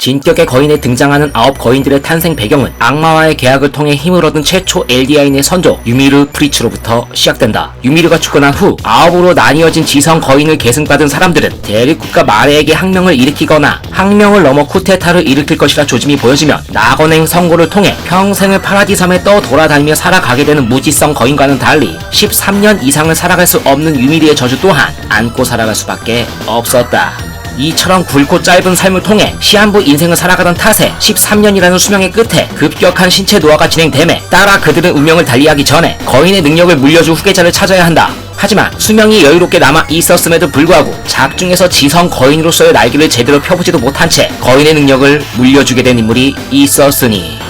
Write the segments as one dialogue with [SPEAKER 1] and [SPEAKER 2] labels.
[SPEAKER 1] 진격의 거인에 등장하는 9거인들의 탄생 배경은 악마와의 계약을 통해 힘을 얻은 최초 엘디아인의 선조 유미르 프리츠로부터 시작된다. 유미르가 죽고 난 후 9으로 나뉘어진 지성 거인을 계승받은 사람들은 대립국가 마레에게 항명을 일으키거나 항명을 넘어 쿠데타를 일으킬 것이라 조짐이 보여지면 낙원행 선고를 통해 평생을 파라디섬에 떠 돌아다니며 살아가게 되는 무지성 거인과는 달리 13년 이상을 살아갈 수 없는 유미르의 저주 또한 안고 살아갈 수밖에 없었다. 이처럼 굵고 짧은 삶을 통해 시한부 인생을 살아가던 탓에 13년이라는 수명의 끝에 급격한 신체 노화가 진행되매 따라 그들은 운명을 달리하기 전에 거인의 능력을 물려줄 후계자를 찾아야 한다. 하지만 수명이 여유롭게 남아 있었음에도 불구하고 작중에서 지성 거인으로서의 날개를 제대로 펴보지도 못한 채 거인의 능력을 물려주게 된 인물이 있었으니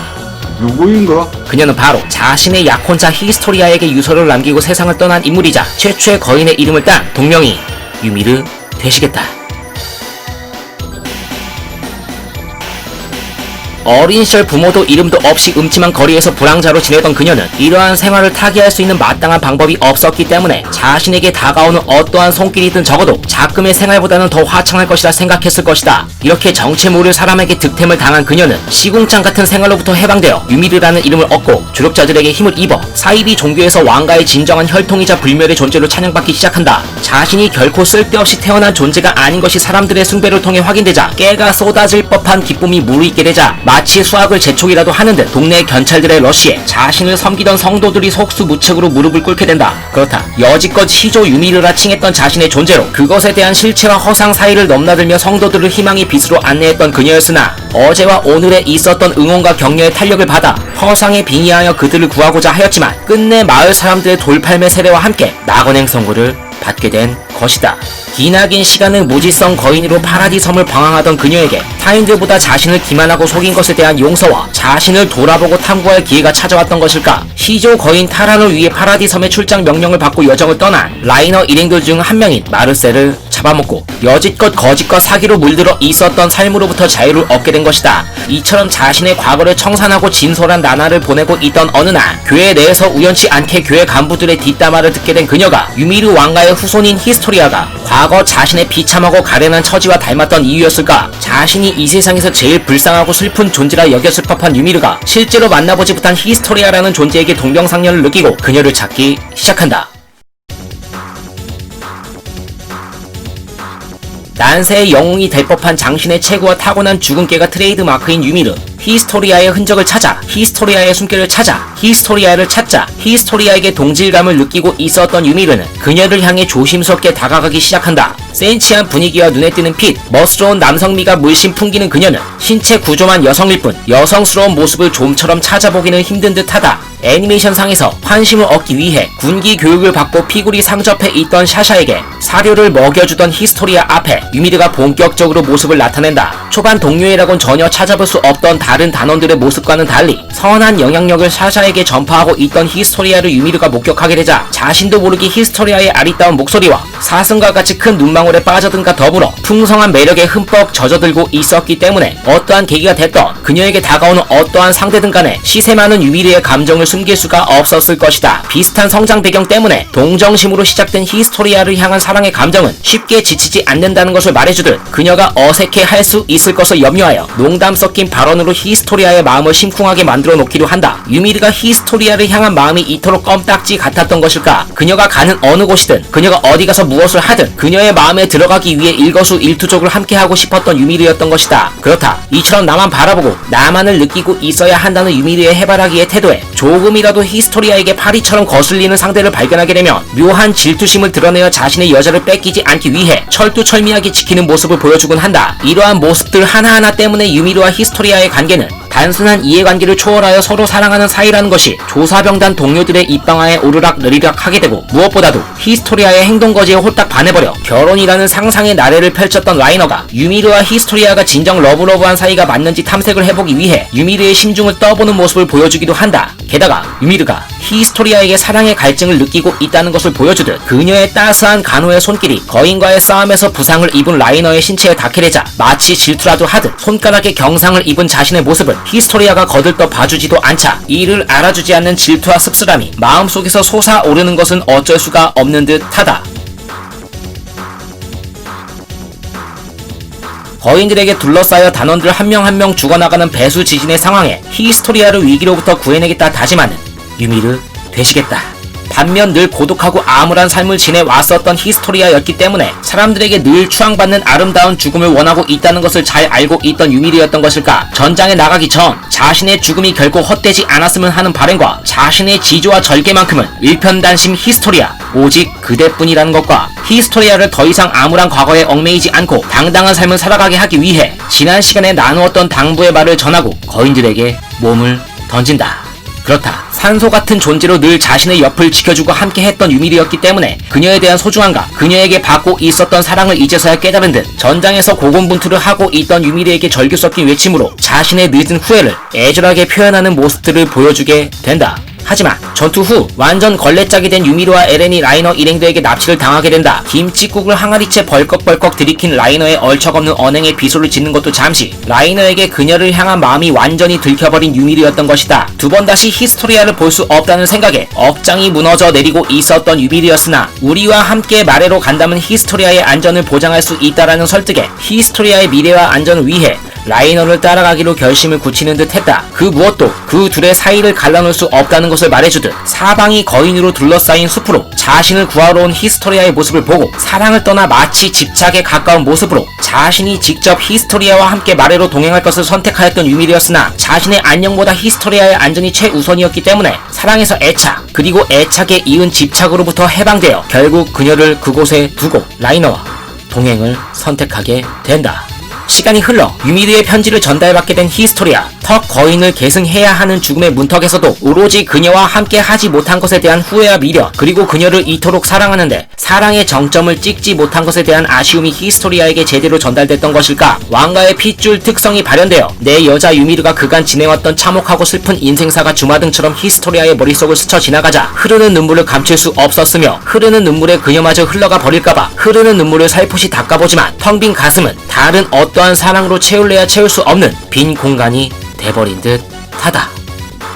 [SPEAKER 2] 누구인가?
[SPEAKER 1] 그녀는 바로 자신의 약혼자 히스토리아에게 유서를 남기고 세상을 떠난 인물이자 최초의 거인의 이름을 딴 동명이 유미르 되시겠다. 어린 시절 부모도 이름도 없이 음침한 거리에서 불황자로 지내던 그녀는 이러한 생활을 타개할 수 있는 마땅한 방법이 없었기 때문에 자신에게 다가오는 어떠한 손길이든 적어도 작금의 생활보다는 더 화창할 것이라 생각했을 것이다. 이렇게 정체 모를 사람에게 득템을 당한 그녀는 시궁창 같은 생활로부터 해방되어 유미르라는 이름을 얻고 조력자들에게 힘을 입어 사이비 종교에서 왕가의 진정한 혈통이자 불멸의 존재로 찬양받기 시작한다. 자신이 결코 쓸데없이 태어난 존재가 아닌 것이 사람들의 숭배를 통해 확인되자 깨가 쏟아질 법한 기쁨이 무르익게 되자 마치 수학을 재촉이라도 하는 듯 동네 견찰들의 러쉬에 자신을 섬기던 성도들이 속수무책으로 무릎을 꿇게 된다. 그렇다. 여지껏 시조 유미르라 칭했던 자신의 존재로 그것에 대한 실체와 허상 사이를 넘나들며 성도들을 희망의 빛으로 안내했던 그녀였으나 어제와 오늘에 있었던 응원과 격려의 탄력을 받아 허상에 빙의하여 그들을 구하고자 하였지만 끝내 마을 사람들의 돌팔매 세례와 함께 낙원행 선고를 받게 된 것이다. 기나긴 시간을 무지성 거인으로 파라디섬을 방황하던 그녀에게 타인들보다 자신을 기만하고 속인 것에 대한 용서와 자신을 돌아보고 탐구할 기회가 찾아왔던 것일까? 시조 거인 타란을 위해 파라디섬의 출장 명령을 받고 여정을 떠난 라이너 일행들 중 한 명인 마르셀을 잡아먹고 여지껏 거짓과 사기로 물들어 있었던 삶으로부터 자유를 얻게 된 것이다. 이처럼 자신의 과거를 청산하고 진솔한 나날을 보내고 있던 어느 날 교회 내에서 우연치 않게 교회 간부들의 뒷담화를 듣게 된 그녀가 유미르 왕가의 후손인 히스토리아가 과거 자신의 비참하고 가련한 처지와 닮았던 이유였을까? 자신이 이 세상에서 제일 불쌍하고 슬픈 존재라 여겼을 법한 유미르가 실제로 만나보지 못한 히스토리아라는 존재에게 동병상련을 느끼고 그녀를 찾기 시작한다. 난세의 영웅이 될 법한 장신의 체구와 타고난 죽음깨가 트레이드 마크인 유미르. 히스토리아의 흔적을 찾아 히스토리아의 숨결을 찾아 히스토리아를 찾자 히스토리아에게 동질감을 느끼고 있었던 유미르는 그녀를 향해 조심스럽게 다가가기 시작한다. 센치한 분위기와 눈에 띄는 핏, 멋스러운 남성미가 물씬 풍기는 그녀는 신체 구조만 여성일 뿐 여성스러운 모습을 좀처럼 찾아보기는 힘든 듯하다. 애니메이션상에서 환심을 얻기 위해 군기 교육을 받고 피골이 상접해 있던 샤샤에게 사료를 먹여주던 히스토리아 앞에 유미르가 본격적으로 모습을 나타낸다. 초반 동료애라곤 전혀 찾아볼 수 없던 다른 단원들의 모습과는 달리 선한 영향력을 샤샤에게 전파하고 있던 히스토리아를 유미르가 목격하게 되자 자신도 모르게 히스토리아의 아리따운 목소리와 사슴과 같이 큰 눈망울에 빠져든가 더불어 풍성한 매력에 흠뻑 젖어들고 있었기 때문에 어떠한 계기가 됐던 그녀에게 다가오는 어떠한 상대든 간에 시세 많은 유미르의 감정을 숨길 수가 없었을 것이다. 비슷한 성장 배경 때문에 동정심으로 시작된 히스토리아를 향한 사랑의 감정은 쉽게 지치지 않는다는 것을 말해주듯 그녀가 어색해할 수 있을 것을 염려하여 농담 섞인 발언으로 히스토리아의 마음을 심쿵하게 만들어 놓기로 한다. 유미르가 히스토리아를 향한 마음이 이토록 껌딱지 같았던 것일까? 그녀가 가는 어느 곳이든 그녀가 어디 가서 무엇을 하든 그녀의 마음에 들어가기 위해 일거수일투족을 함께하고 싶었던 유미르였던 것이다. 그렇다. 이처럼 나만 바라보고 나만을 느끼고 있어야 한다는 유미르의 해바라기의 태도에 조금이라도 히스토리아에게 파리처럼 거슬리는 상대를 발견하게 되면 묘한 질투심을 드러내어 자신의 여자를 뺏기지 않기 위해 철두철미하게 지키는 모습을 보여주곤 한다. 이러한 모습들 하나하나 때문에 유미르와 히스토리아의 관계는 단순한 이해관계를 초월하여 서로 사랑하는 사이라는 것이 조사병단 동료들의 입방아에 오르락 내리락 하게 되고 무엇보다도 히스토리아의 행동거지에 홀딱 반해버려 결혼이라는 상상의 나래를 펼쳤던 라이너가 유미르와 히스토리아가 진정 러브러브한 사이가 맞는지 탐색을 해보기 위해 유미르의 심중을 떠보는 모습을 보여주기도 한다. 게다가 유미르가 히스토리아에게 사랑의 갈증을 느끼고 있다는 것을 보여주듯 그녀의 따스한 간호의 손길이 거인과의 싸움에서 부상을 입은 라이너의 신체에 닿게 마치 질투라도 하듯 손가락에 경상을 입은 자신의 모습을 히스토리아가 거들떠 봐주지도 않자 이를 알아주지 않는 질투와 씁쓸함이 마음속에서 솟아오르는 것은 어쩔 수가 없는 듯하다. 거인들에게 둘러싸여 단원들 한 명 한 명 죽어나가는 배수 지진의 상황에 히스토리아를 위기로부터 구해내겠다 다짐하는 유미르 되시겠다. 반면 늘 고독하고 암울한 삶을 지내왔었던 히스토리아였기 때문에 사람들에게 늘 추앙받는 아름다운 죽음을 원하고 있다는 것을 잘 알고 있던 유미르였던 것일까? 전장에 나가기 전 자신의 죽음이 결코 헛되지 않았으면 하는 바람과 자신의 지조와 절개만큼은 일편단심 히스토리아 오직 그대뿐이라는 것과 히스토리아를 더 이상 암울한 과거에 얽매이지 않고 당당한 삶을 살아가게 하기 위해 지난 시간에 나누었던 당부의 말을 전하고 거인들에게 몸을 던진다. 그렇다. 산소 같은 존재로 늘 자신의 옆을 지켜주고 함께했던 유미르였기 때문에 그녀에 대한 소중함과 그녀에게 받고 있었던 사랑을 이제서야 깨달은 듯 전장에서 고군분투를 하고 있던 유미르에게 절규 섞인 외침으로 자신의 늦은 후회를 애절하게 표현하는 모습들을 보여주게 된다. 하지만 전투 후 완전 걸레짝이 된 유미르와 에렌이 라이너 일행들에게 납치를 당하게 된다. 김칫국을 항아리채 벌컥벌컥 들이킨 라이너의 얼척없는 언행에 비소를 짓는 것도 잠시 라이너에게 그녀를 향한 마음이 완전히 들켜버린 유미르였던 것이다. 두 번 다시 히스토리아를 볼 수 없다는 생각에 억장이 무너져 내리고 있었던 유미르였으나 우리와 함께 마레로 간다면 히스토리아의 안전을 보장할 수 있다라는 설득에 히스토리아의 미래와 안전을 위해 라이너를 따라가기로 결심을 굳히는 듯 했다. 그 무엇도 그 둘의 사이를 갈라놓을 수 없다는 것을 말해주듯 사방이 거인으로 둘러싸인 숲으로 자신을 구하러 온 히스토리아의 모습을 보고 사랑을 떠나 마치 집착에 가까운 모습으로 자신이 직접 히스토리아와 함께 마레로 동행할 것을 선택하였던 유미르였으나 자신의 안녕보다 히스토리아의 안전이 최우선이었기 때문에 사랑에서 애착 그리고 애착에 이은 집착으로부터 해방되어 결국 그녀를 그곳에 두고 라이너와 동행을 선택하게 된다. 시간이 흘러 유미르의 편지를 전달받게 된 히스토리아. 턱 거인을 계승해야 하는 죽음의 문턱에서도 오로지 그녀와 함께 하지 못한 것에 대한 후회와 미련 그리고 그녀를 이토록 사랑하는데 사랑의 정점을 찍지 못한 것에 대한 아쉬움이 히스토리아에게 제대로 전달됐던 것일까? 왕가의 핏줄 특성이 발현되어 내 여자 유미르가 그간 지내왔던 참혹하고 슬픈 인생사가 주마등처럼 히스토리아의 머릿속을 스쳐 지나가자 흐르는 눈물을 감출 수 없었으며 흐르는 눈물에 그녀마저 흘러가 버릴까봐 흐르는 눈물을 살포시 닦아보지만 텅 빈 가슴은 다른 어떠한 사랑으로 채울래야 채울 수 없는 빈 공간이 돼버린 듯 하다.